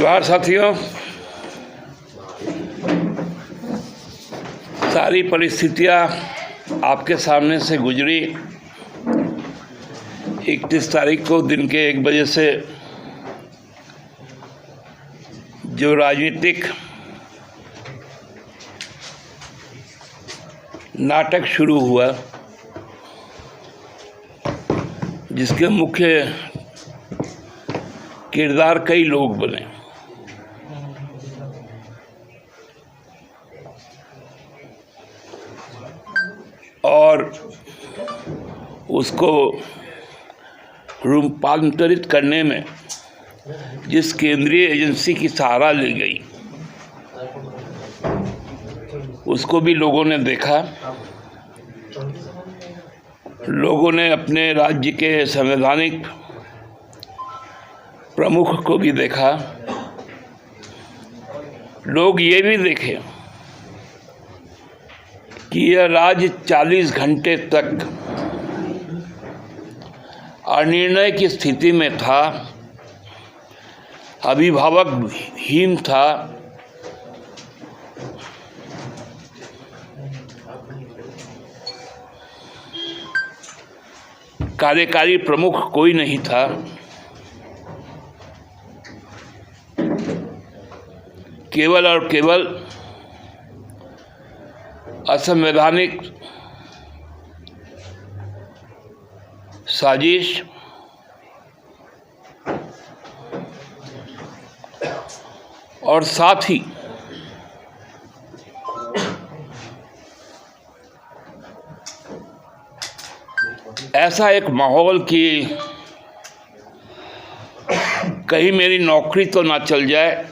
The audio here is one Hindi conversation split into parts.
जोहार साथियों। सारी परिस्थितियाँ आपके सामने से गुजरी। 31 तारीख को दिन के 1 बजे से जो राजनीतिक नाटक शुरू हुआ, जिसके मुख्य किरदार कई लोग बने। और उसको रूपांतरित करने में जिस केंद्रीय एजेंसी की सहारा ली गई, उसको भी लोगों ने देखा। लोगों ने अपने राज्य के संवैधानिक प्रमुख को भी देखा। लोग ये भी देखे कि यह राज्य 40 घंटे तक अनिर्णय की स्थिति में था, अभिभावकहीन था। कार्यकारी प्रमुख कोई नहीं था। केवल और केवल असंवैधानिक साजिश और साथ ही ऐसा एक माहौल कि कहीं मेरी नौकरी तो ना चल जाए।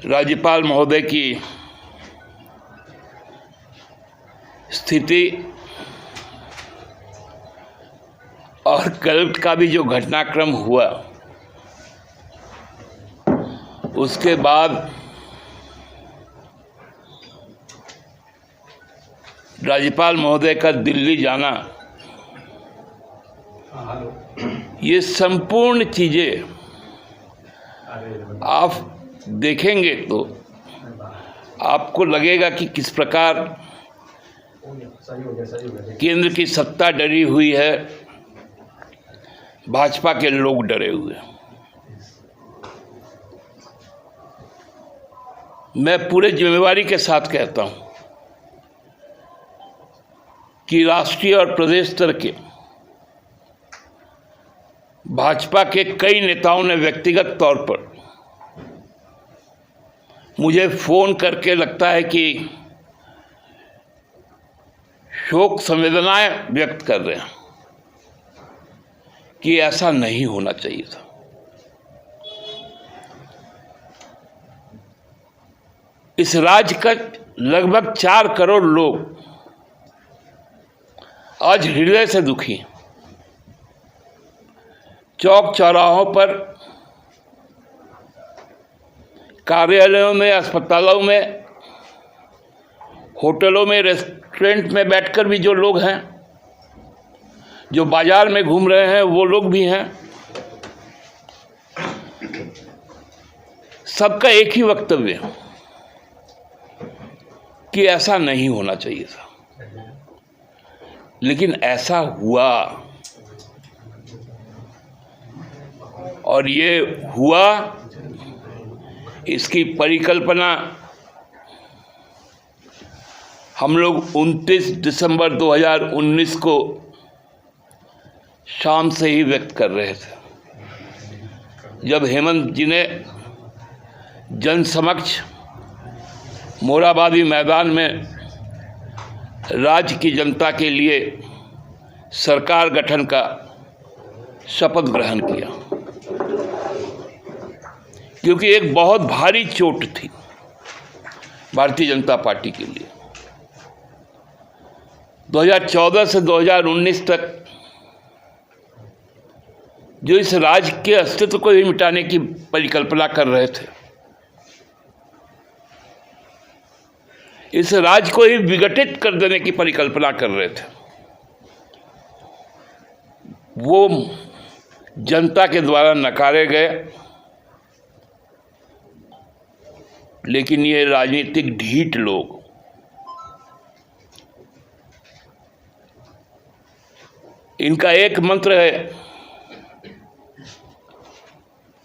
राज्यपाल महोदय की स्थिति और कल का भी जो घटनाक्रम हुआ, उसके बाद राज्यपाल महोदय का दिल्ली जाना, ये संपूर्ण चीजें आप देखेंगे तो आपको लगेगा कि किस प्रकार केंद्र की सत्ता डरी हुई है, भाजपा के लोग डरे हुए हैं। मैं पूरे जिम्मेवारी के साथ कहता हूं कि राष्ट्रीय और प्रदेश स्तर के भाजपा के कई नेताओं ने व्यक्तिगत तौर पर मुझे फोन करके लगता है कि शोक संवेदनाएं व्यक्त कर रहे हैं कि ऐसा नहीं होना चाहिए था। इस राज्य का लगभग 4 करोड़ लोग आज हृदय से दुखी हैं। चौक चौराहों पर, कार्यालयों में, अस्पतालों में, होटलों में, रेस्टोरेंट में बैठकर भी जो लोग हैं, जो बाजार में घूम रहे हैं, वो लोग भी हैं। सबका एक ही वक्तव्य है कि ऐसा नहीं होना चाहिए था, लेकिन ऐसा हुआ। और ये हुआ, इसकी परिकल्पना हम लोग 29 दिसंबर 2019 को शाम से ही व्यक्त कर रहे थे, जब हेमंत जी ने जन समक्ष मोराबादी मैदान में राज्य की जनता के लिए सरकार गठन का शपथ ग्रहण किया, क्योंकि एक बहुत भारी चोट थी भारतीय जनता पार्टी के लिए। 2014 से 2019 तक जो इस राज्य के अस्तित्व को ही मिटाने की परिकल्पना कर रहे थे, इस राज्य को ही विघटित कर देने की परिकल्पना कर रहे थे, वो जनता के द्वारा नकारे गए। लेकिन ये राजनीतिक ढीठ लोग इनका एक मंत्र है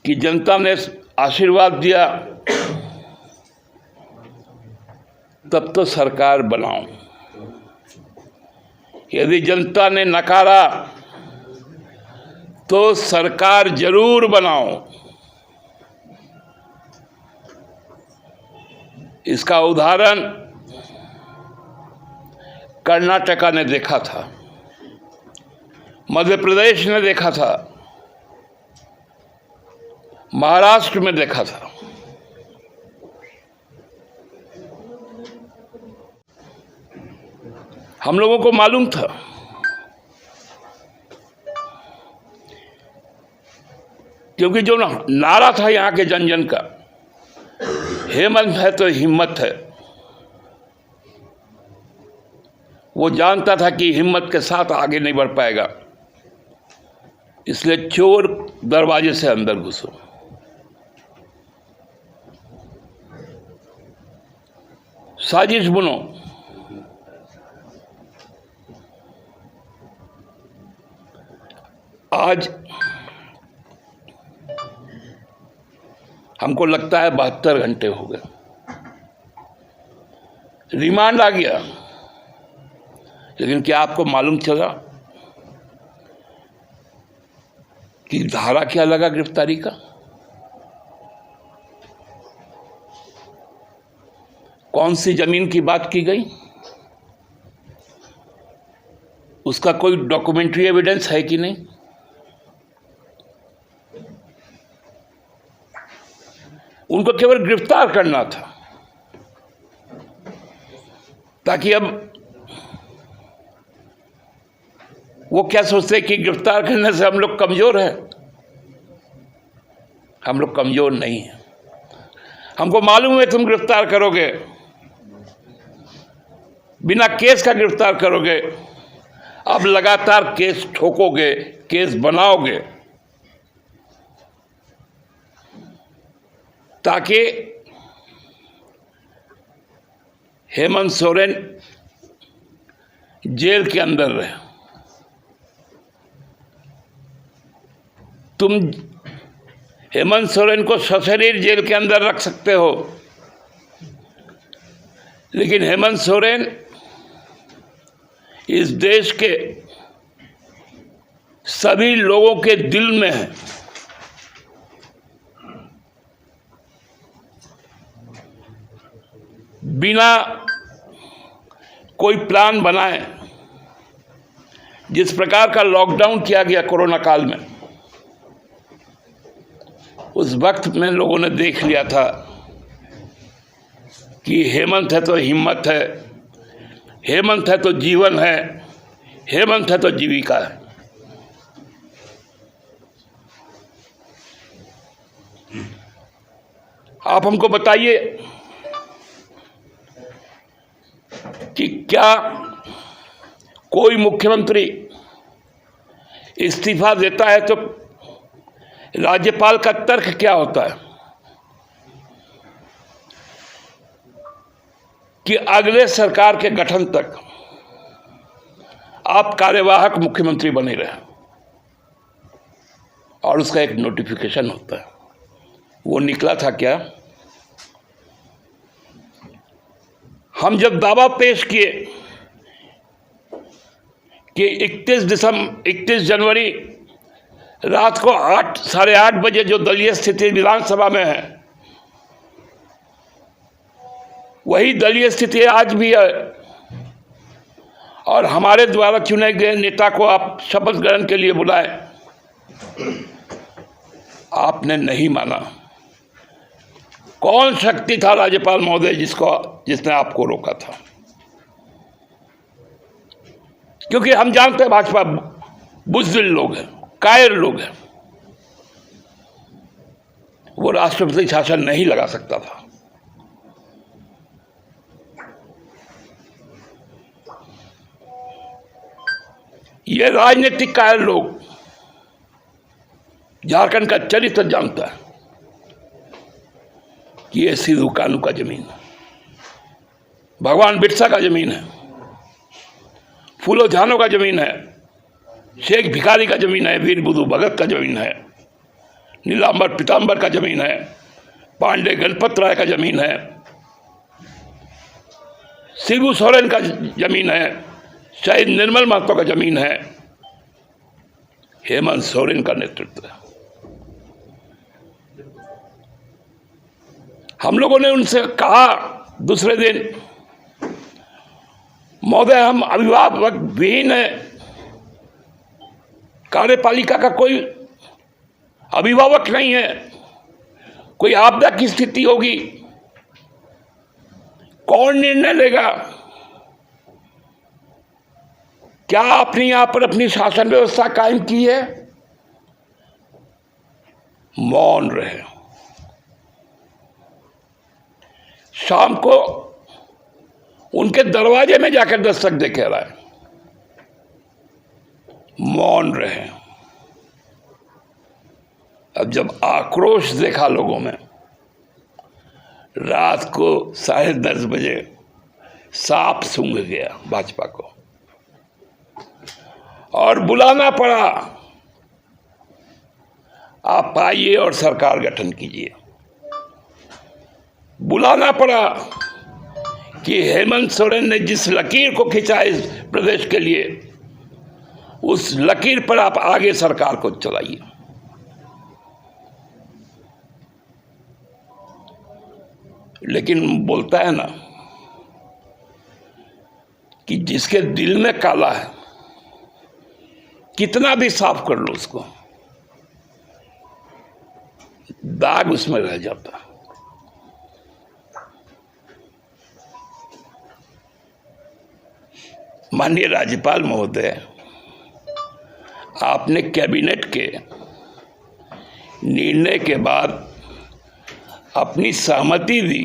कि जनता ने आशीर्वाद दिया तब तो सरकार बनाओ, यदि जनता ने नकारा तो सरकार जरूर बनाओ। इसका उदाहरण कर्नाटका ने देखा था, मध्य प्रदेश ने देखा था, महाराष्ट्र में देखा था। हम लोगों को मालूम था क्योंकि जो नारा था यहाँ के जन जन का, हेमंत है तो हिम्मत है, वो जानता था कि हिम्मत के साथ आगे नहीं बढ़ पाएगा, इसलिए चोर दरवाजे से अंदर घुसो। साजिश बुनो, आज हमको लगता है 72 घंटे हो गए, रिमांड आ गया, लेकिन क्या आपको मालूम चला कि धारा क्या लगा गिरफ्तारी का? कौन सी जमीन की बात की गई? उसका कोई डॉक्यूमेंट्री एविडेंस है कि नहीं? उनको केवल गिरफ्तार करना था ताकि अब वो क्या सोचते कि गिरफ्तार करने से हम लोग कमजोर हैं। हम लोग कमजोर नहीं हैं, हमको मालूम है तुम गिरफ्तार करोगे, बिना केस का गिरफ्तार करोगे, अब लगातार केस ठोकोगे, केस बनाओगे ताकि हेमंत सोरेन जेल के अंदर रहे। तुम हेमंत सोरेन को सशरीर जेल के अंदर रख सकते हो, लेकिन हेमंत सोरेन इस देश के सभी लोगों के दिल में है। बिना कोई प्लान बनाए जिस प्रकार का लॉकडाउन किया गया कोरोना काल में, उस वक्त में लोगों ने देख लिया था कि हेमंत है तो हिम्मत है, हेमंत है तो जीवन है, हेमंत है तो जीविका है। आप हमको बताइए कि क्या कोई मुख्यमंत्री इस्तीफा देता है तो राज्यपाल का तर्क क्या होता है कि अगले सरकार के गठन तक आप कार्यवाहक मुख्यमंत्री बने रहे, और उसका एक नोटिफिकेशन होता है। वो निकला था क्या? हम जब दावा पेश किए कि 31 जनवरी रात को 8:30 बजे जो दलीय स्थिति विधानसभा में है, वही दलीय स्थिति आज भी है, और हमारे द्वारा चुने गए नेता को आप शपथ ग्रहण के लिए बुलाए, आपने नहीं माना। कौन शक्ति था राज्यपाल महोदय जिसने आपको रोका था? क्योंकि हम जानते हैं भाजपा बुज़दिल लोग हैं, कायर लोग हैं, वो राष्ट्रपति शासन नहीं लगा सकता था। ये राजनीतिक कायर लोग, झारखंड का चरित्र जानता है, कि ये सिद्धू कानू का जमीन है, भगवान बिरसा का जमीन है, फूलो झानो का जमीन है, शेख भिखारी का जमीन है, वीर बुद्धू भगत का जमीन है, नीलांबर पीताम्बर का जमीन है, पांडे गणपत राय का जमीन है, शिबू सोरेन का जमीन है, शहीद निर्मल महतो का जमीन है, हेमंत सोरेन का नेतृत्व है। हम लोगों ने उनसे कहा दूसरे दिन, महोदय हम अभिभावक विहीन है, कार्यपालिका का कोई अभिभावक नहीं है, कोई आपदा की स्थिति होगी, कौन निर्णय लेगा? क्या आपने यहां पर अपनी शासन व्यवस्था कायम की है? मौन रहे। शाम को उनके दरवाजे में जाकर दस्तक दे के आए, मौन रहे। अब जब आक्रोश देखा लोगों में, रात को 10:30 बजे सांप सूंघ गया भाजपा को और बुलाना पड़ा, आप आइए और सरकार गठन कीजिए। बुलाना पड़ा कि हेमंत सोरेन ने जिस लकीर को खींचा इस प्रदेश के लिए, उस लकीर पर आप आगे सरकार को चलाइए। लेकिन बोलता है ना कि जिसके दिल में काला है, कितना भी साफ कर लो उसको, दाग उसमें रह जाता। माननीय राज्यपाल महोदय, आपने कैबिनेट के निर्णय के बाद अपनी सहमति दी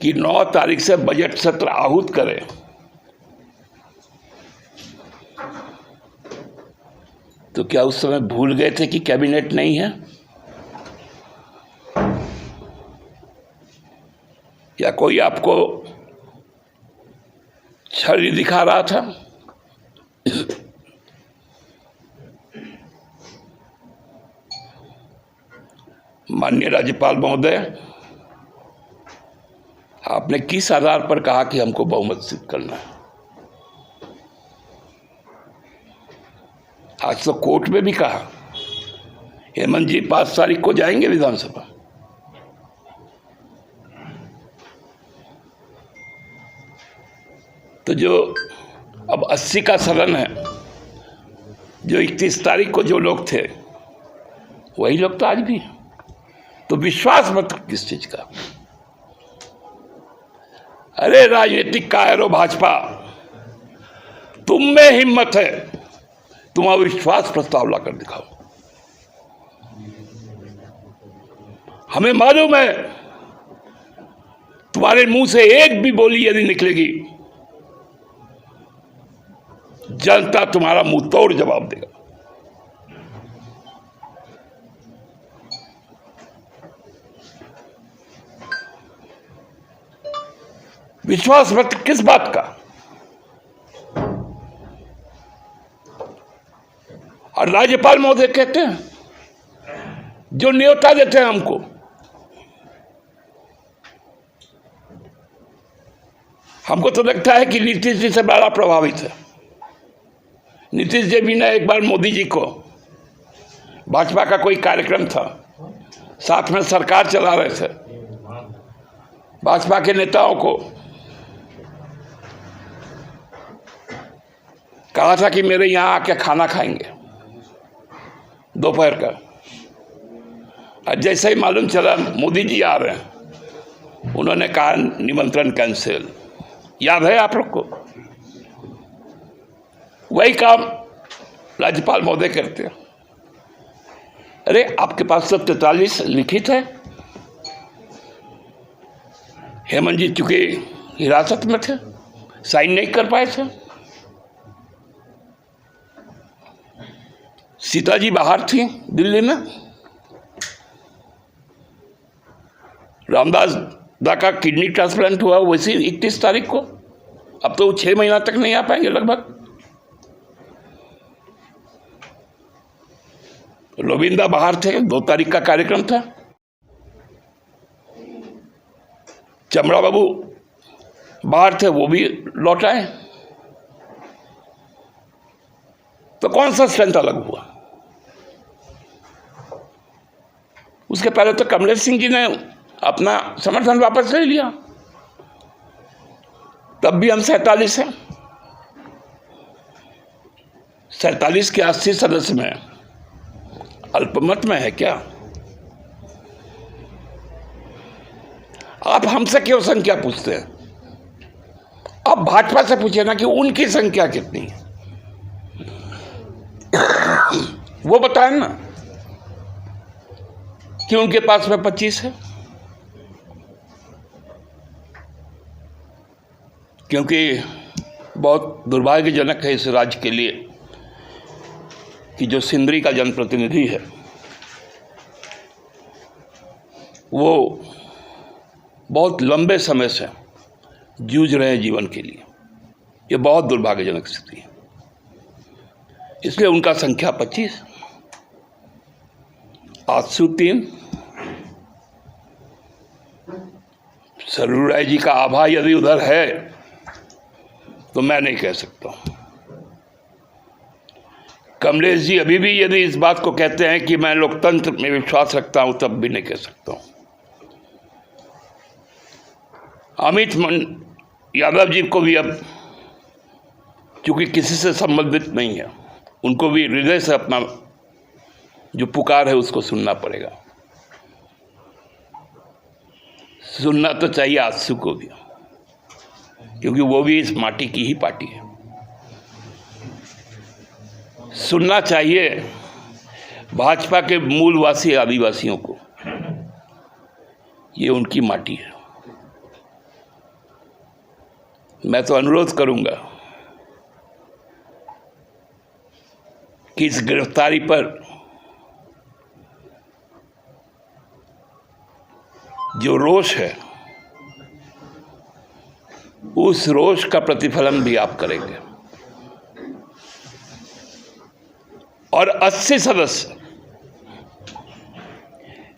कि 9 तारीख से बजट सत्र आहूत करें। तो क्या उस समय भूल गए थे कि कैबिनेट नहीं है? या कोई आपको छड़ी दिखा रहा था? माननीय राज्यपाल महोदय, आपने किस आधार पर कहा कि हमको बहुमत सिद्ध करना है? आज तो कोर्ट में भी कहा हेमंत जी 5 तारीख को जाएंगे विधानसभा। तो जो अब 80 का सदन है, जो 31 तारीख को जो लोग थे वही लोग तो आज भी हैं। तो विश्वास मत किस चीज का? अरे राजनीतिक कायरो भाजपा, तुम में हिम्मत है, तुम अविश्वास प्रस्ताव लाकर दिखाओ। हमें मालूम है तुम्हारे मुंह से एक भी बोली यदि निकलेगी, जनता तुम्हारा मुंह तोड़ जवाब देगा। विश्वास मत किस बात का? और राज्यपाल महोदय कहते हैं, जो न्योता देते हैं हमको, हमको तो लगता है कि नीतीश जी से बड़ा प्रभावित है। नीतीश जी भी ने एक बार मोदी जी को, भाजपा का कोई कार्यक्रम था, साथ में सरकार चला रहे थे, भाजपा के नेताओं को कहा था कि मेरे यहाँ आके खाना खाएंगे दोपहर का। और जैसे ही मालूम चला मोदी जी आ रहे हैं, उन्होंने कहा निमंत्रण कैंसिल। याद है आप लोग को? वही काम राज्यपाल महोदय करते हैं। अरे आपके पास तो 43 लिखित है। हेमंत जी चूंकि हिरासत में थे, साइन नहीं कर पाए थे। सीता जी बाहर थी दिल्ली में, रामदास दा का किडनी ट्रांसप्लांट हुआ वैसे 31 तारीख को, अब तो 6 महीना तक नहीं आ पाएंगे लगभग। लोविंदा बाहर थे, 2 तारीख का कार्यक्रम था। चमड़ा बाबू बाहर थे, वो भी लौट आए। तो कौन सा स्ट्रेंथ अलग हुआ? उसके पहले तो कमलेश सिंह जी ने अपना समर्थन वापस ले लिया, तब भी हम 47 हैं। 47 के 80 सदस्य में अल्पमत में है क्या? आप हमसे क्यों संख्या पूछते हैं? आप भाजपा से पूछिए ना कि उनकी संख्या कितनी है, वो बताएं ना कि उनके पास में 25 है। क्योंकि बहुत दुर्भाग्यजनक है इस राज्य के लिए कि जो सिंदरी का जनप्रतिनिधि है वो बहुत लंबे समय से जूझ रहे हैं जीवन के लिए। ये बहुत दुर्भाग्यजनक स्थिति है, इसलिए उनका संख्या 25, आजसू 3। सरयू राय जी का आभा यदि उधर है तो मैं नहीं कह सकता। कमलेश जी अभी भी यदि इस बात को कहते हैं कि मैं लोकतंत्र में विश्वास रखता हूं, तब भी नहीं कह सकता हूं। अमित यादव जी को भी अब चूंकि किसी से संबंधित नहीं है, उनको भी हृदय से अपना जो पुकार है उसको सुनना पड़ेगा। सुनना तो चाहिए आजसू को भी, क्योंकि वो भी इस माटी की ही पार्टी है। सुनना चाहिए भाजपा के मूलवासी आदिवासियों को, ये उनकी माटी है। मैं तो अनुरोध करूंगा कि इस गिरफ्तारी पर जो रोष है, उस रोष का प्रतिफलन भी आप करेंगे। और 80 सदस्य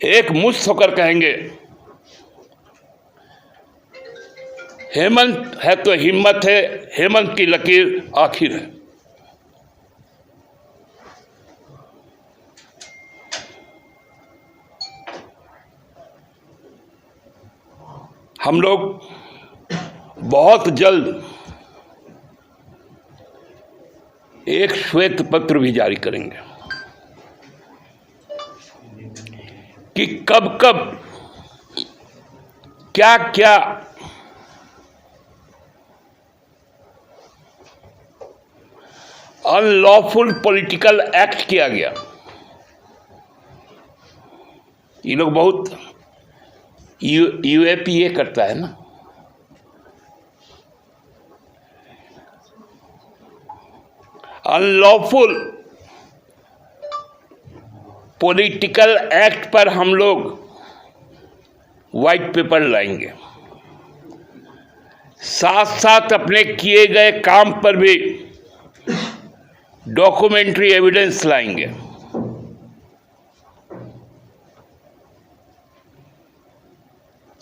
एक मुश्त होकर कहेंगे हेमंत है तो हिम्मत है, हेमंत की लकीर आखिर है। हम लोग बहुत जल्द एक श्वेत पत्र भी जारी करेंगे कि कब कब क्या क्या अनलॉफुल पॉलिटिकल एक्ट किया गया। ये लोग बहुत यूएपीए करता है ना, अनलॉफुल पॉलिटिकल एक्ट पर हम लोग व्हाइट पेपर लाएंगे, साथ साथ अपने किए गए काम पर भी डॉक्यूमेंट्री एविडेंस लाएंगे।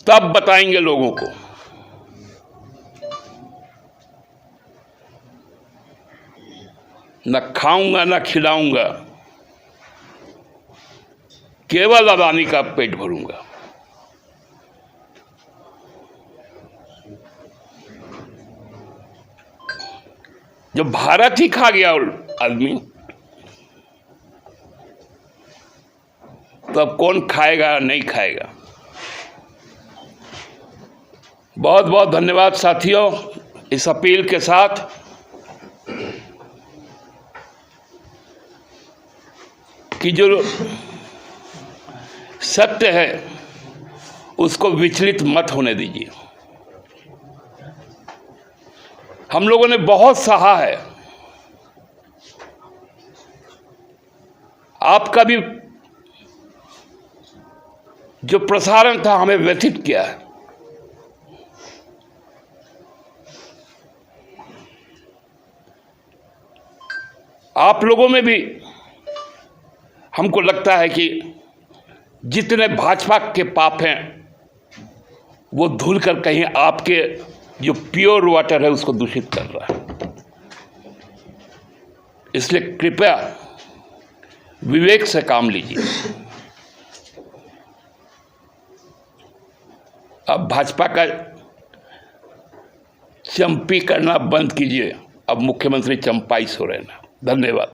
तब बताएंगे लोगों को। न खाऊंगा न खिलाऊंगा, केवल अदानी का पेट भरूंगा। जब भारत ही खा गया आदमी, तो अब कौन खाएगा नहीं खाएगा। बहुत बहुत धन्यवाद साथियों। इस अपील के साथ कि जो सत्य है उसको विचलित मत होने दीजिए। हम लोगों ने बहुत सहा है, आपका भी जो प्रसारण था हमें व्यथित किया है। आप लोगों में भी हमको लगता है कि जितने भाजपा के पाप हैं वो धुल कर कहीं आपके जो प्योर वाटर है उसको दूषित कर रहा है। इसलिए कृपया विवेक से काम लीजिए। अब भाजपा का चंपी करना बंद कीजिए। अब मुख्यमंत्री चंपाई सो रहे हैं। धन्यवाद।